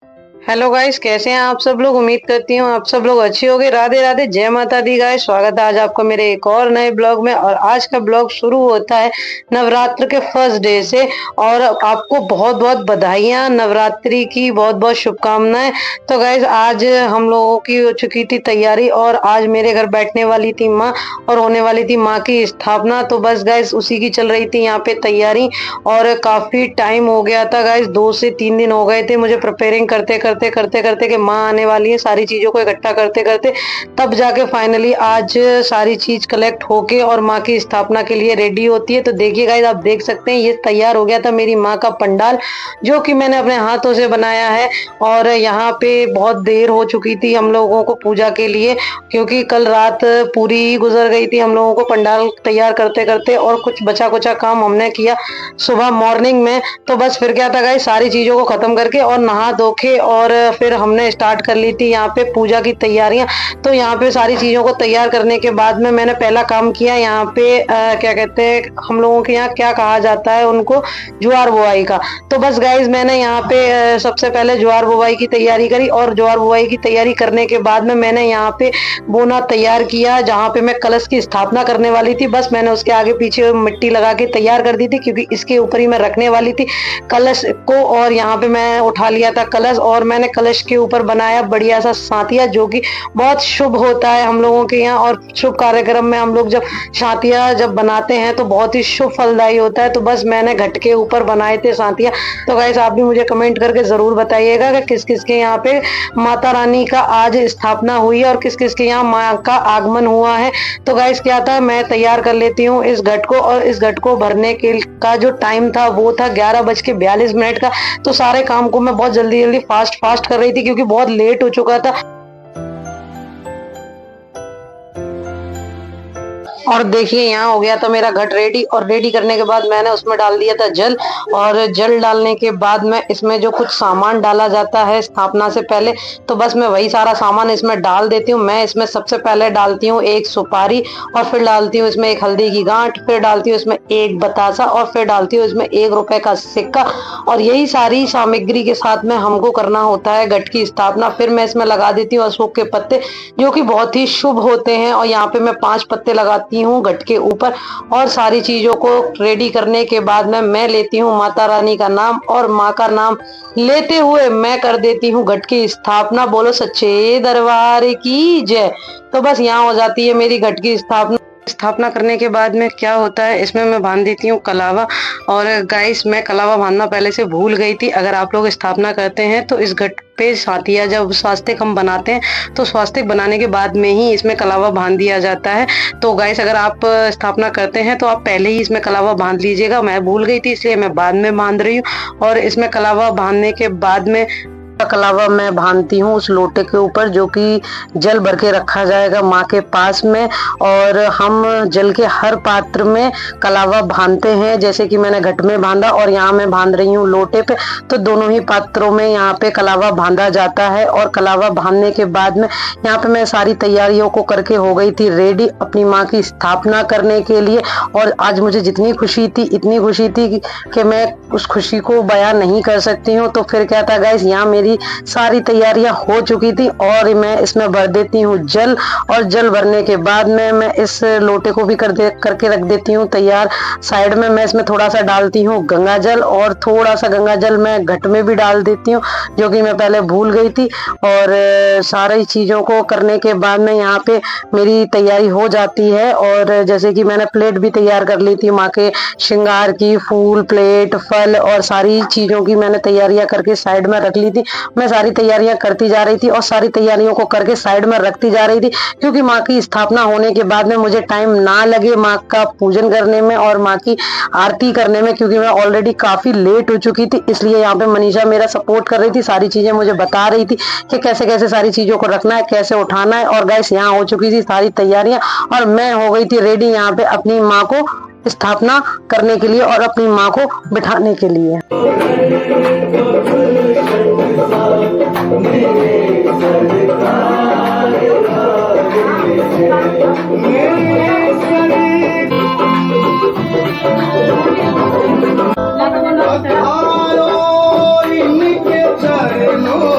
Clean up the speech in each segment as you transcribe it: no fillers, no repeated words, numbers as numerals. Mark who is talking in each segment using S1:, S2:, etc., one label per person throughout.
S1: Hello guys, कैसे हैं आप सब लोग। उम्मीद करती हूँ आप सब लोग अच्छे होंगे। राधे राधे, जय माता दी गाइस। स्वागत है आज आपका मेरे एक और नए ब्लॉग में। और आज का ब्लॉग शुरू होता है नवरात्र के फर्स्ट डे से। और आपको बहुत बहुत बधाइयाँ, नवरात्रि की बहुत बहुत शुभकामनाएं। तो गाइस आज हम लोगों की हो चुकी थी तैयारी, और आज मेरे घर बैठने वाली थी माँ और होने वाली थी माँ की स्थापना। तो बस गाइस उसी की चल रही थी यहाँ पे तैयारी। और काफी टाइम हो गया था गाइस, 2 से 3 दिन हो गए थे मुझे प्रिपेयरिंग करते करते करते करते कि माँ आने वाली है, सारी चीजों को इकट्ठा करते करते तब जाके फाइनली आज सारी चीज कलेक्ट होके और माँ की स्थापना के लिए रेडी होती है। तो देखिए गाइस, आप देख सकते हैं ये तैयार हो गया था मेरी माँ का पंडाल, जो कि मैंने अपने हाथों से बनाया है। और यहाँ पे बहुत देर हो चुकी थी हम लोगों को पूजा के लिए, क्योंकि कल रात पूरी ही गुजर गई थी हम लोगों को पंडाल तैयार करते करते। और कुछ बचा कुचा काम हमने किया सुबह मॉर्निंग में। तो बस फिर क्या था गाइस, सारी चीजों को खत्म करके और नहा धो के और फिर हमने स्टार्ट कर ली थी यहाँ पे पूजा की तैयारियां। तो यहाँ पे सारी चीजों को तैयार करने के बाद में मैंने पहला काम किया यहाँ पे क्या कहते हैं हम लोगों के यहाँ क्या कहा जाता है उनको, ज्वार बुआई का। तो बस गाइस मैंने यहाँ पे सबसे पहले ज्वार बुआई की तैयारी करी। और ज्वार बुआई की तैयारी करने के बाद में मैंने यहाँ पे बोना तैयार किया, जहाँ पे मैं कलश की स्थापना करने वाली थी। बस मैंने उसके आगे पीछे मिट्टी लगा के तैयार कर दी थी, क्योंकि इसके ऊपर ही मैं रखने वाली थी कलश को। और यहाँ पे मैं उठा लिया था कलश, और मैंने कलश के ऊपर बनाया बढ़िया सा सातिया, जो कि बहुत शुभ होता है हम लोगों के यहाँ। और शुभ कार्यक्रम में हम लोग जब सातिया जब बनाते हैं तो बहुत ही शुभ फलदायी होता है। तो बस मैंने घट के ऊपर बनाए थे सातिया। तो गाइस आप भी मुझे कमेंट करके जरूर बताइएगा कि किस किस के यहाँ पे माता रानी का आज स्थापना हुई है और किस किस के यहाँ माँ का आगमन हुआ है। तो गाइस क्या था, मैं तैयार कर लेती हूँ इस घट को। और इस घट को भरने के का जो टाइम था वो था 11:42 का। तो सारे काम को मैं बहुत जल्दी जल्दी फास्ट फास्ट कर रही थी, क्योंकि बहुत लेट हो चुका था। और देखिए यहाँ हो गया था मेरा घट रेडी। और रेडी करने के बाद मैंने उसमें डाल दिया था जल। और जल डालने के बाद में इसमें जो कुछ सामान डाला जाता है स्थापना से पहले, तो बस मैं वही सारा सामान इसमें डाल देती हूँ। मैं इसमें सबसे पहले डालती हूँ एक सुपारी, और फिर डालती हूँ इसमें एक हल्दी की गांठ, फिर डालती हूँ इसमें एक बतासा, और फिर डालती हूँ इसमें 1 रुपए का सिक्का। और यही सारी सामग्री के साथ में हमको करना होता है घट की स्थापना। फिर मैं इसमें लगा देती हूँ अशोक के पत्ते, जो कि बहुत ही शुभ होते हैं। और यहाँ पे मैं 5 पत्ते लगाती हूँ घट के ऊपर। और सारी चीजों को रेडी करने के बाद में मैं लेती हूँ माता रानी का नाम, और माँ का नाम लेते हुए मैं कर देती हूँ घट की स्थापना। बोलो सच्चे दरबार की जय। तो बस यहाँ हो जाती है मेरी घट की स्थापना। स्थापना करने के बाद में क्या होता है, इसमें मैं बांध देती हूँ कलावा। और गाइस मैं कलावा बांधना पहले से भूल गई थी। अगर आप लोग स्थापना करते हैं तो इस घट पे साथिया जब स्वास्तिक हम बनाते हैं तो स्वास्तिक बनाने के बाद में ही इसमें कलावा बांध दिया जाता है। तो गाइस अगर आप स्थापना करते हैं तो आप पहले ही इसमें कलावा बांध लीजिएगा। मैं भूल गई थी इसलिए मैं बाद में बांध रही हूँ। और इसमें कलावा बांधने के बाद में कलावा मैं बांधती हूँ उस लोटे के ऊपर, जो कि जल भर के रखा जाएगा माँ के पास में। और हम जल के हर पात्र में कलावा बांधते हैं, जैसे कि मैंने घट में बांधा और यहाँ मैं बांध रही हूँ लोटे पे। तो दोनों ही पात्रों में यहाँ पे कलावा बांधा जाता है। और कलावा बांधने के बाद में यहाँ पे मैं सारी तैयारियों को करके हो गई थी रेडी अपनी माँ की स्थापना करने के लिए। और आज मुझे जितनी खुशी थी इतनी खुशी थी कि मैं उस खुशी को बयान नहीं कर सकती हूँ। तो फिर क्या था गाइस, यहाँ मेरी सारी तैयारियां हो चुकी थी और मैं इसमें भर देती हूँ जल। और जल भरने के बाद में मैं इस लोटे को भी करके रख देती हूँ तैयार साइड में। मैं इसमें थोड़ा सा डालती हूँ गंगा जल, और थोड़ा सा गंगा जल मैं घट में भी डाल देती हूँ, जो कि मैं पहले भूल गई थी। और सारी चीजों को करने के बाद में यहाँ पे मेरी तैयारी हो जाती है। और जैसे कि मैंने प्लेट भी तैयार कर ली थी माँ के श्रृंगार की, फूल, प्लेट, फल और सारी चीजों की मैंने तैयारियां करके साइड में रख ली थी। मैं सारी तैयारियां करती जा रही थी और सारी तैयारियों को करके साइड में रखती जा रही थी, क्योंकि माँ की स्थापना होने के बाद में मुझे टाइम ना लगे माँ का पूजन करने में और माँ की आरती करने में, क्योंकि मैं ऑलरेडी काफी लेट हो चुकी थी। इसलिए यहाँ पे मनीषा मेरा सपोर्ट कर रही थी, सारी चीजें मुझे बता रही थी कि कैसे कैसे सारी चीजों को रखना है, कैसे उठाना है। और गाइस यहाँ हो चुकी थी सारी तैयारियां और मैं हो गई थी रेडी यहाँ पे अपनी माँ को स्थापना करने के लिए और अपनी माँ को बिठाने के लिए।
S2: इनके चरणों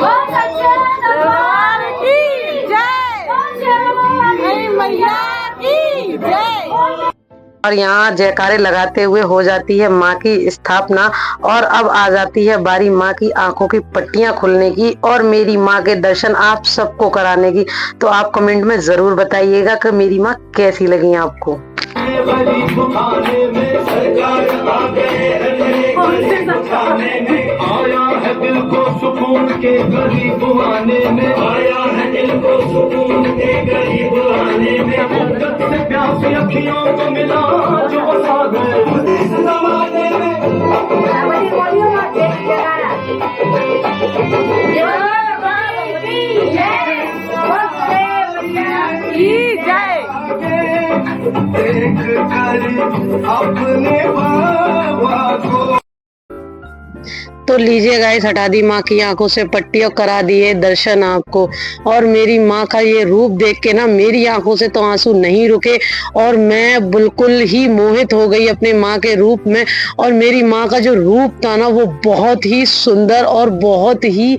S1: और यहाँ जयकारे लगाते हुए हो जाती है माँ की स्थापना। और अब आ जाती है बारी माँ की आंखों की पट्टियां खुलने की और मेरी माँ के दर्शन आप सबको कराने की। तो आप कमेंट में जरूर बताइएगा कि मेरी माँ कैसी लगी आपको। आया है दिल को सुकून के गरीब आने में, आया है दिल को सुकून के गरीब आने में, मुद्दत से प्यासी अखियों को मिला जो सागर इस जमाने में। देख कर अपने बाबा को। तो लीजिए गाइस, हटा दी माँ की आंखों से पट्टी और करा दिए दर्शन आपको। और मेरी माँ का ये रूप देख के ना मेरी आंखों से तो आंसू नहीं रुके और मैं बिल्कुल ही मोहित हो गई अपने माँ के रूप में। और मेरी माँ का जो रूप था ना वो बहुत ही सुंदर और बहुत ही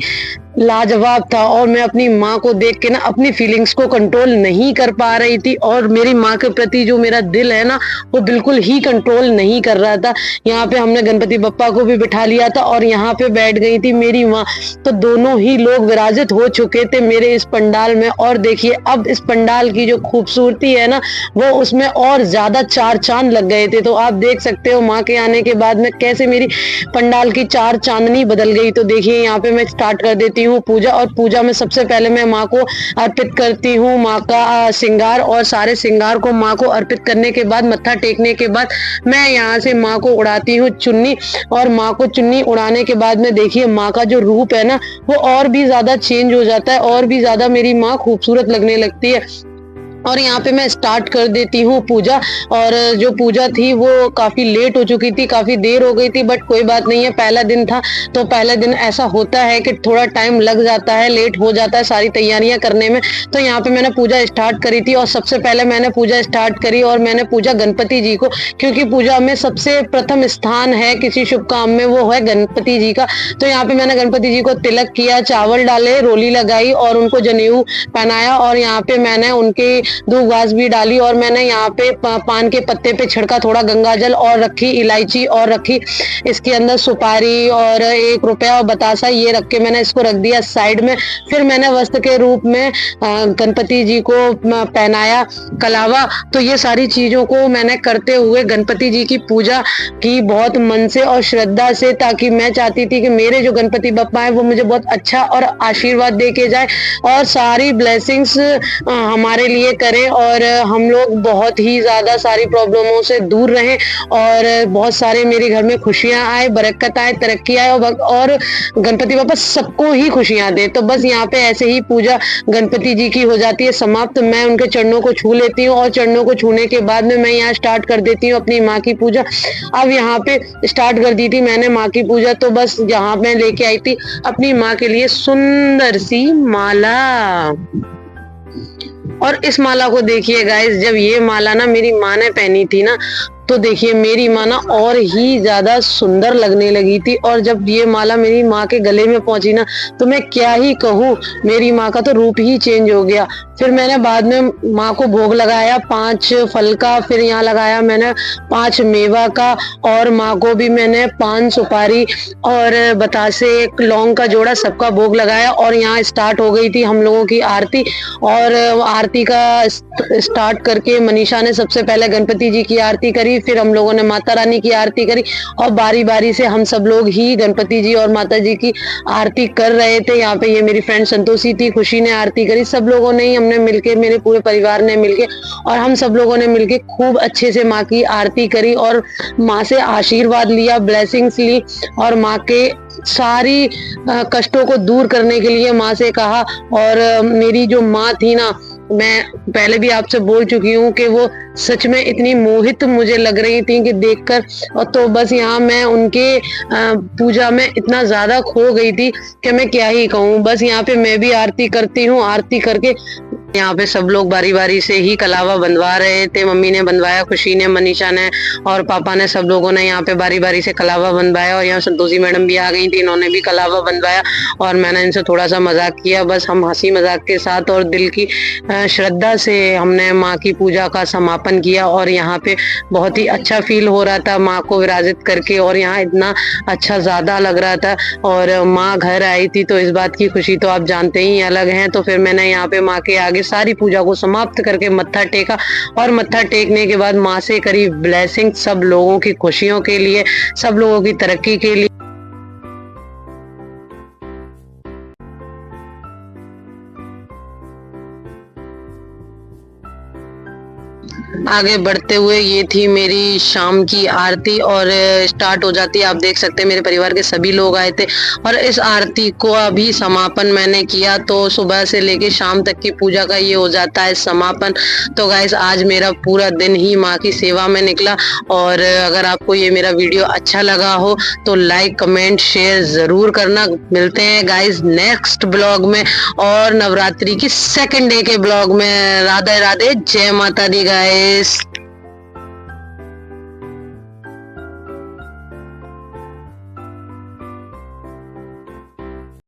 S1: लाजवाब था। और मैं अपनी माँ को देख के ना अपनी फीलिंग्स को कंट्रोल नहीं कर पा रही थी और मेरी माँ के प्रति जो मेरा दिल है ना वो बिल्कुल ही कंट्रोल नहीं कर रहा था। यहाँ पे हमने गणपति बप्पा को भी बिठा लिया था और यहाँ पे बैठ गई थी मेरी माँ। तो दोनों ही लोग विराजित हो चुके थे मेरे इस पंडाल में। और देखिए अब इस पंडाल की जो खूबसूरती है ना वो उसमें और ज्यादा चार चांद लग गए थे। तो आप देख सकते हो माँ के आने के बाद में कैसे मेरी पंडाल की चार चांदनी बदल गई। तो देखिए यहाँ पे मैं स्टार्ट कर देती हूँ पूजा। और पूजा में सबसे पहले मैं माँ को अर्पित करती हूँ माँ का श्रृंगार। और सारे श्रृंगार को माँ को अर्पित करने के बाद मत्था टेकने के बाद मैं यहाँ से माँ को उड़ाती हूँ चुन्नी। और माँ को चुन्नी उड़ाने के बाद में देखिए माँ का जो रूप है ना वो और भी ज्यादा चेंज हो जाता है और भी ज्यादा मेरी माँ खूबसूरत लगने लगती है। और यहाँ पे मैं स्टार्ट कर देती हूँ पूजा। और जो पूजा थी वो काफी लेट हो चुकी थी, काफी देर हो गई थी, बट कोई बात नहीं है, पहला दिन था तो पहले दिन ऐसा होता है कि थोड़ा टाइम लग जाता है, लेट हो जाता है सारी तैयारियां करने में। तो यहाँ पे मैंने पूजा स्टार्ट करी थी और सबसे पहले मैंने पूजा स्टार्ट करी और मैंने पूजा गणपति जी को, क्योंकि पूजा में सबसे प्रथम स्थान है किसी शुभ काम में वो है गणपति जी का। तो यहाँ पे मैंने गणपति जी को तिलक किया, चावल डाले, रोली लगाई और उनको जनेऊ पहनाया। और यहाँ पे मैंने उनके धूप घास भी डाली और मैंने यहाँ पे पान के पत्ते पे छिड़का थोड़ा गंगा जल और रखी इलायची और रखी इसके अंदर सुपारी और 1 रुपया और बतासा, ये रख के मैंने इसको रख दिया साइड में। फिर मैंने वस्त्र के रूप में गणपति जी को पहनाया कलावा। तो ये सारी चीजों को मैंने करते हुए गणपति जी की पूजा की बहुत मन से और श्रद्धा से, ताकि मैं चाहती थी कि मेरे जो गणपति बप्पा है वो मुझे बहुत अच्छा और आशीर्वाद दे के जाए और सारी ब्लेसिंग्स हमारे लिए करे और हम लोग बहुत ही ज्यादा सारी प्रॉब्लमों से दूर रहें और बहुत सारे मेरे घर में खुशियां आए, बरकत आए, तरक्की आए और गणपति बाबा सबको ही खुशियां दे। तो बस यहाँ पे ऐसे ही पूजा गणपति जी की हो जाती है समाप्त। मैं उनके चरणों को छू लेती हूँ और चरणों को छूने के बाद में मैं यहाँ स्टार्ट कर देती हूँ अपनी माँ की पूजा। अब यहाँ पे स्टार्ट कर दी थी मैंने माँ की पूजा। तो बस यहाँ मैं लेके आई थी अपनी माँ के लिए सुंदर सी माला। और इस माला को देखिए गाइस, जब ये माला ना मेरी माँ ने पहनी थी ना तो देखिए मेरी माँ ना और ही ज्यादा सुंदर लगने लगी थी। और जब ये माला मेरी माँ के गले में पहुंची ना तो मैं क्या ही कहूँ, मेरी माँ का तो रूप ही चेंज हो गया। फिर मैंने बाद में माँ को भोग लगाया 5 फल का, फिर यहाँ लगाया मैंने 5 मेवा का और माँ को भी मैंने 5 सुपारी और बतासे 1 लौंग का जोड़ा सबका भोग लगाया। और यहाँ स्टार्ट हो गई थी हम लोगों की आरती। और आरती का स्टार्ट करके मनीषा ने सबसे पहले गणपति जी की आरती करी, फिर हम लोगों ने माता रानी की आरती करी और बारी बारी से हम सब लोग ही गणपति जी और माता जी की आरती कर रहे थे। यहाँ पे ये मेरी फ्रेंड संतोषी थी, खुशी ने आरती करी, सब लोगों ने ही हमने मिलके, मेरे पूरे परिवार ने मिलके और हम सब लोगों ने मिलके खूब अच्छे से माँ की आरती करी और माँ से आशीर्वाद लिया, ब्लेसिंग्स ली और माँ के सारी कष्टों को दूर करने के लिए माँ से कहा। और मेरी जो माँ थी ना, मैं पहले भी आपसे बोल चुकी हूँ कि वो सच में इतनी मोहित मुझे लग रही थी कि देखकर। और तो बस यहाँ मैं उनके पूजा में इतना ज्यादा खो गई थी कि मैं क्या ही कहूँ। बस यहाँ पे मैं भी आरती करती हूँ, आरती करके यहाँ पे सब लोग बारी बारी से ही कलावा बंधवा रहे थे। मम्मी ने बंधवाया, खुशी ने, मनीषा ने और पापा ने, सब लोगों ने यहाँ पे बारी बारी से कलावा बंधवाया। और यहाँ संतोषी मैडम भी आ गई थी, इन्होंने भी कलावा बंधवाया और मैंने इनसे थोड़ा सा मजाक किया। बस हम हंसी मजाक के साथ और दिल की श्रद्धा से हमने माँ की पूजा का समापन किया। और यहाँ पे बहुत ही अच्छा फील हो रहा था माँ को विराजित करके, और यहाँ इतना अच्छा ज्यादा लग रहा था। और माँ घर आई थी तो इस बात की खुशी तो आप जानते ही अलग है। तो फिर मैंने यहाँ पे माँ के आगे सारी पूजा को समाप्त करके मत्था टेका, और मत्था टेकने के बाद माँ से करी ब्लेसिंग सब लोगों की खुशियों के लिए, सब लोगों की तरक्की के लिए। आगे बढ़ते हुए ये थी मेरी शाम की आरती और स्टार्ट हो जाती है। आप देख सकते हैं मेरे परिवार के सभी लोग आए थे और इस आरती को अभी समापन मैंने किया। तो सुबह से लेके शाम तक की पूजा का ये हो जाता है समापन। तो गाइस आज मेरा पूरा दिन ही माँ की सेवा में निकला। और अगर आपको ये मेरा वीडियो अच्छा लगा हो तो लाइक कमेंट शेयर जरूर करना। मिलते हैं गाइस नेक्स्ट ब्लॉग में और नवरात्रि की सेकंड डे के ब्लॉग में। राधे राधे, जय माता दी गाइस।